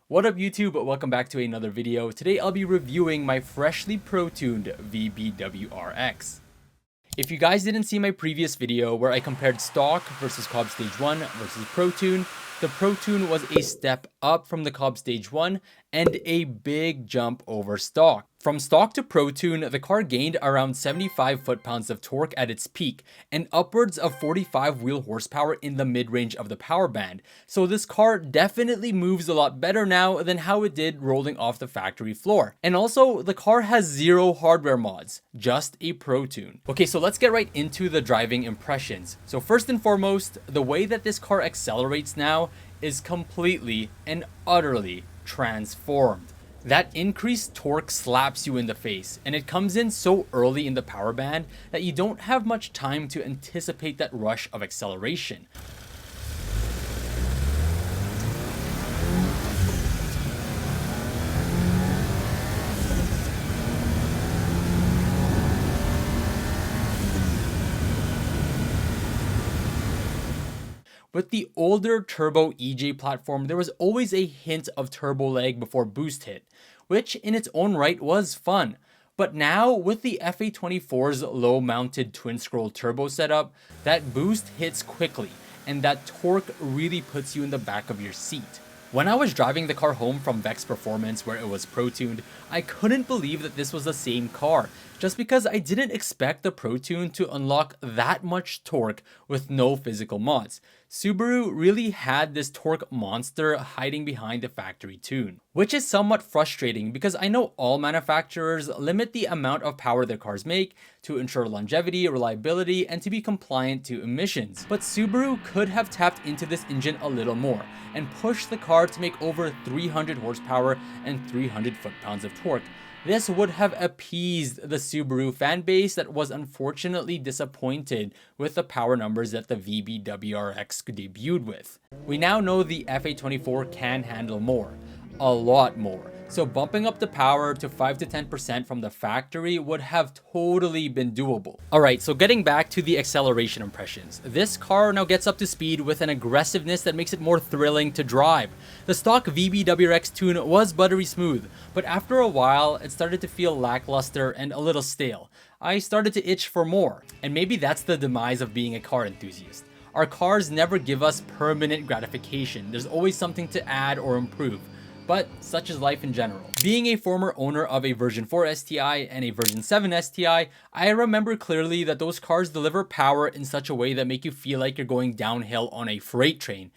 What up YouTube, welcome back to another video. Today I'll be reviewing my freshly protuned VB WRX. If you guys didn't see my previous video where I compared stock versus Cobb Stage 1 versus Protune, the Protune was a step up from the Cobb Stage 1 and a big jump over stock. From stock to Protune, the car gained around 75 foot-pounds of torque at its peak and upwards of 45 wheel horsepower in the mid-range of the power band. So this car definitely moves a lot better now than how it did rolling off the factory floor. And also, the car has zero hardware mods, just a Protune. Okay, so let's get right into the driving impressions. So first and foremost, the way that this car accelerates now is completely and utterly transformed. That increased torque slaps you in the face, and it comes in so early in the power band that you don't have much time to anticipate that rush of acceleration. With the older turbo EJ platform, there was always a hint of turbo lag before boost hit, which in its own right was fun. But now, with the FA24's low-mounted twin-scroll turbo setup, that boost hits quickly, and that torque really puts you in the back of your seat. When I was driving the car home from Vex Performance where it was Protuned, I couldn't believe that this was the same car, just because I didn't expect the Protune to unlock that much torque with no physical mods. Subaru really had this torque monster hiding behind the factory tune, which is somewhat frustrating because I know all manufacturers limit the amount of power their cars make to ensure longevity, reliability, and to be compliant to emissions. But Subaru could have tapped into this engine a little more and pushed the car to make over 300 horsepower and 300 foot-pounds of torque. This would have appeased the Subaru fanbase that was unfortunately disappointed with the power numbers that the VB WRX debuted with. We now know the FA24 can handle more, a lot more. So bumping up the power to 5 to 10% from the factory would have totally been doable. Alright, so getting back to the acceleration impressions. This car now gets up to speed with an aggressiveness that makes it more thrilling to drive. The stock VB WRX tune was buttery smooth, but after a while, it started to feel lackluster and a little stale. I started to itch for more, and maybe that's the demise of being a car enthusiast. Our cars never give us permanent gratification. There's always something to add or improve. But such is life in general. Being a former owner of a version 4 STI and a version 7 STI, I remember clearly that those cars deliver power in such a way that make you feel like you're going downhill on a freight train,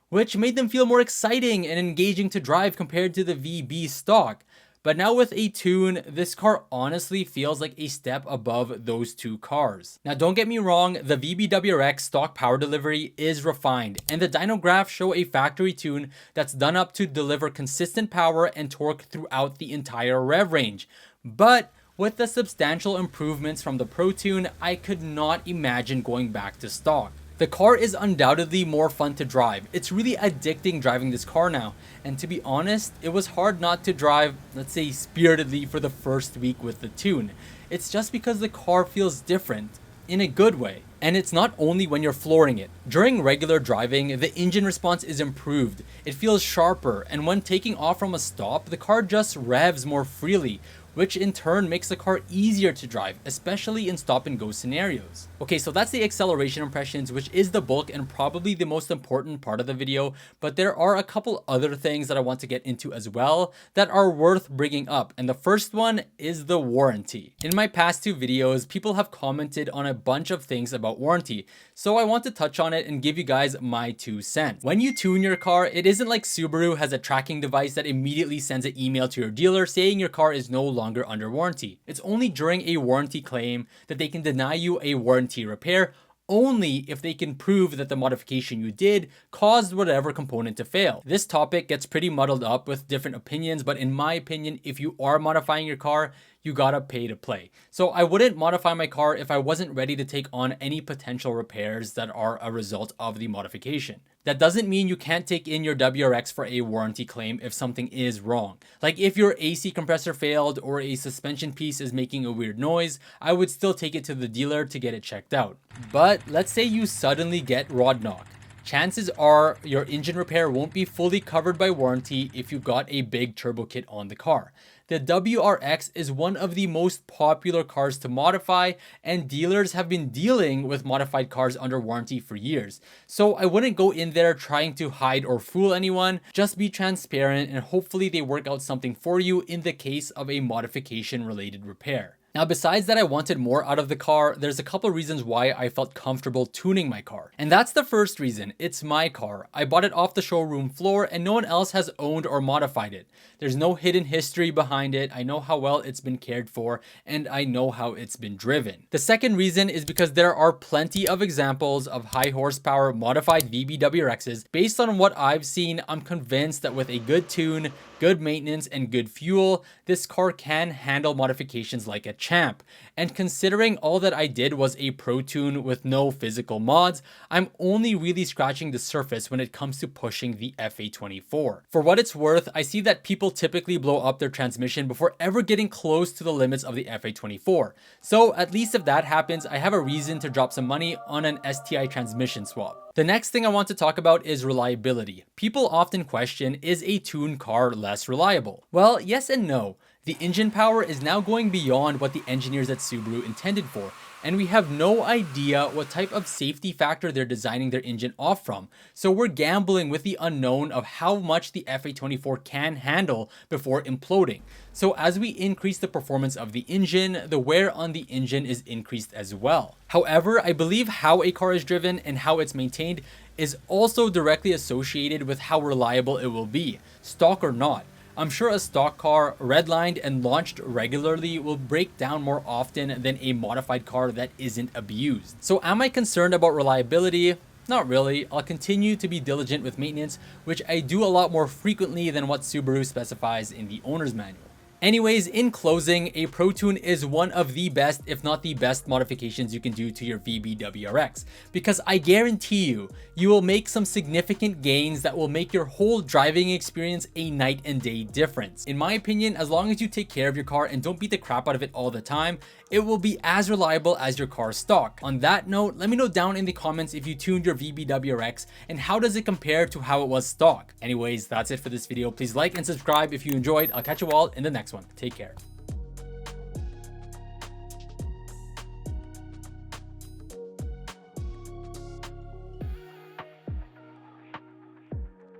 which made them feel more exciting and engaging to drive compared to the VB stock. But now with a tune, this car honestly feels like a step above those two cars. Now don't get me wrong, the VB WRX stock power delivery is refined, and the dyno graphs show a factory tune that's done up to deliver consistent power and torque throughout the entire rev range. But with the substantial improvements from the Protune, I could not imagine going back to stock. The car is undoubtedly more fun to drive. It's really addicting driving this car now. And to be honest, it was hard not to drive, let's say, spiritedly for the first week with the tune. It's just because the car feels different, in a good way. And it's not only when you're flooring it. During regular driving, the engine response is improved. It feels sharper, and when taking off from a stop, the car just revs more freely, which in turn makes the car easier to drive, especially in stop and go scenarios. Okay, so that's the acceleration impressions, which is the bulk and probably the most important part of the video, but there are a couple other things that I want to get into as well that are worth bringing up, and the first one is the warranty. In my past two videos, people have commented on a bunch of things about warranty, so I want to touch on it and give you guys my 2 cents. When you tune your car, it isn't like Subaru has a tracking device that immediately sends an email to your dealer saying your car is no longer under warranty. It's only during a warranty claim that they can deny you a warranty repair, only if they can prove that the modification you did caused whatever component to fail. This topic gets pretty muddled up with different opinions, but in my opinion, if you are modifying your car, you gotta pay to play. So I wouldn't modify my car if I wasn't ready to take on any potential repairs that are a result of the modification. That doesn't mean you can't take in your WRX for a warranty claim if something is wrong. Like if your AC compressor failed or a suspension piece is making a weird noise, I would still take it to the dealer to get it checked out. But let's say you suddenly get rod knock. chances are your engine repair won't be fully covered by warranty if you got a big turbo kit on the car. The WRX is one of the most popular cars to modify, and dealers have been dealing with modified cars under warranty for years. So I wouldn't go in there trying to hide or fool anyone, just be transparent and hopefully they work out something for you in the case of a modification related repair. Now, besides that I wanted more out of the car, there's a couple reasons why I felt comfortable tuning my car. And that's the first reason. It's my car. I bought it off the showroom floor and no one else has owned or modified it. There's no hidden history behind it. I know how well it's been cared for and I know how it's been driven. The second reason is because there are plenty of examples of high horsepower modified VB WRXs. Based on what I've seen, I'm convinced that with a good tune, good maintenance, and good fuel, this car can handle modifications like a champ. And considering all that I did was a Protune with no physical mods, I'm only really scratching the surface when it comes to pushing the FA24. For what it's worth, I see that people typically blow up their transmission before ever getting close to the limits of the FA24. So at least if that happens, I have a reason to drop some money on an STI transmission swap. The next thing I want to talk about is reliability. People often question, is a tuned car less reliable? Well, yes and no. The engine power is now going beyond what the engineers at Subaru intended for, and we have no idea what type of safety factor they're designing their engine off from. So we're gambling with the unknown of how much the FA24 can handle before imploding. So as we increase the performance of the engine, the wear on the engine is increased as well. However, I believe how a car is driven and how it's maintained is also directly associated with how reliable it will be, stock or not. I'm sure a stock car, redlined and launched regularly, will break down more often than a modified car that isn't abused. So am I concerned about reliability? Not really. I'll continue to be diligent with maintenance, which I do a lot more frequently than what Subaru specifies in the owner's manual. Anyways, in closing, a Protune is one of the best, if not the best, modifications you can do to your VB WRX, because I guarantee you will make some significant gains that will make your whole driving experience a night and day difference. In my opinion, as long as you take care of your car and don't beat the crap out of it all the time, it will be as reliable as your car's stock. On that note, let me know down in the comments if you tuned your VB WRX and how does it compare to how it was stock. Anyways, that's it for this video. Please like and subscribe if you enjoyed. I'll catch you all in the next one. Take care.